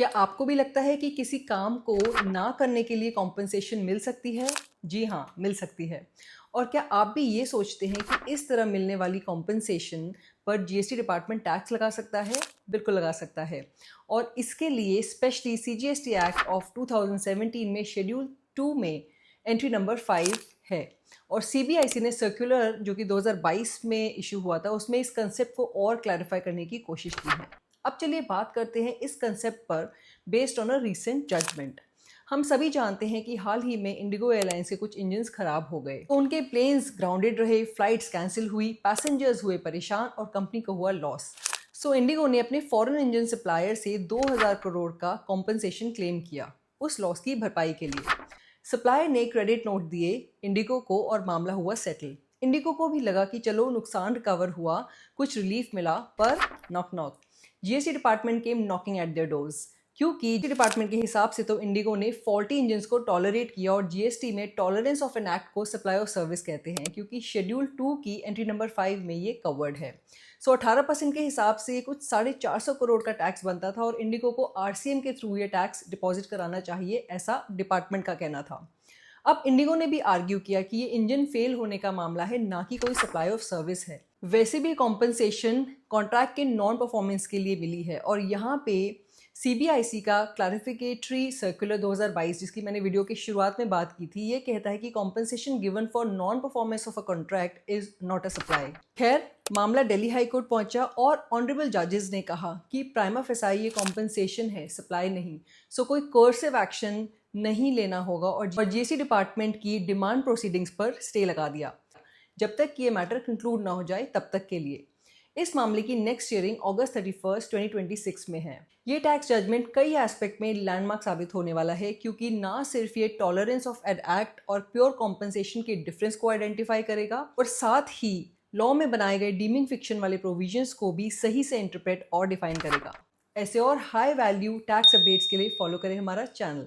क्या आपको भी लगता है कि किसी काम को ना करने के लिए कॉम्पेंसेशन मिल सकती है? जी हाँ, मिल सकती है। और क्या आप भी ये सोचते हैं कि इस तरह मिलने वाली कॉम्पेंसेशन पर जीएसटी डिपार्टमेंट टैक्स लगा सकता है? बिल्कुल लगा सकता है। और इसके लिए स्पेशली सीजीएसटी एक्ट ऑफ 2017 में शेड्यूल 2 में एंट्री नंबर 5 है। और सीबीआईसी ने सर्कुलर जो कि 2022 में इशू हुआ था उसमें इस कंसेप्ट को और क्लैरिफाई करने की कोशिश की है। अब चलिए बात करते हैं इस कंसेप्ट पर based on a recent judgement. हम सभी जानते हैं कि हाल ही में इंडिगो एयरलाइंस के कुछ इंजन्स खराब हो गए, तो उनके प्लेन्स ग्राउंडेड रहे, फ्लाइट्स कैंसिल हुई, पैसेंजर्स हुए परेशान और कंपनी को हुआ लॉस। सो इंडिगो ने अपने फॉरेन इंजन सप्लायर से 2000 करोड़ का कॉम्पनसेशन क्लेम किया उस लॉस की भरपाई के लिए। सप्लायर ने क्रेडिट नोट दिए इंडिगो को और मामला हुआ सेटल। इंडिगो को भी लगा कि चलो नुकसान रिकवर हुआ, कुछ रिलीफ मिला, पर knock knock GST department came knocking at there doors. क्योंकि डिपार्टमेंट के हिसाब से तो इंडिगो ने फॉल्टी इंजन्स को टॉलरेट किया और जीएसटी में टॉलरेंस ऑफ एन एक्ट को सप्लाई ऑफ सर्विस कहते हैं, क्योंकि शेड्यूल 2 की एंट्री नंबर 5 में ये कवर्ड है। सो 18% के हिसाब से कुछ 450 करोड़ का टैक्स बनता था और इंडिगो को आरसीएम के थ्रू ये टैक्स डिपॉजिट कराना चाहिए, ऐसा डिपार्टमेंट का कहना था। अब इंडिगो ने भी आर्ग्यू किया कि ये इंजन फेल होने का मामला है, ना कि कोई सप्लाई ऑफ सर्विस है। वैसे भी कॉम्पनसेशन कॉन्ट्रैक्ट के नॉन परफॉर्मेंस के लिए मिली है और यहाँ पे सीबीआईसी का क्लैरिफिकेटरी सर्कुलर 2022, जिसकी मैंने वीडियो की शुरुआत में बात की थी, ये कहता है कि compensation given for non performance of a contract is not a supply. खैर, मामला दिल्ली हाई कोर्ट पहुंचा और ऑनरेबल जजेस ने कहा कि प्राइमा फेसाई ये कॉम्पनसेशन है, सप्लाई नहीं। सो कोई कोर्सिव एक्शन नहीं लेना होगा और जीएसटी डिपार्टमेंट की डिमांड प्रोसीडिंग्स पर स्टे लगा दिया जब तक कि ये मैटर कंक्लूड ना हो जाए, तब तक के लिए। इस मामले की नेक्स्ट हियरिंग अगस्त 31, 2026 में है। ये टैक्स जजमेंट कई एस्पेक्ट में लैंडमार्क साबित होने वाला है, क्योंकि ना सिर्फ ये टॉलरेंस ऑफ एड एक्ट और प्योर कॉम्पनसेशन के डिफरेंस को आइडेंटिफाई करेगा, और साथ ही लॉ में बनाए गए डीमिंग फिक्शन वाले प्रोविजंस को भी सही से इंटरप्रेट और डिफाइन करेगा। ऐसे और हाई वैल्यू टैक्स अपडेट्स के लिए फॉलो करें हमारा चैनल।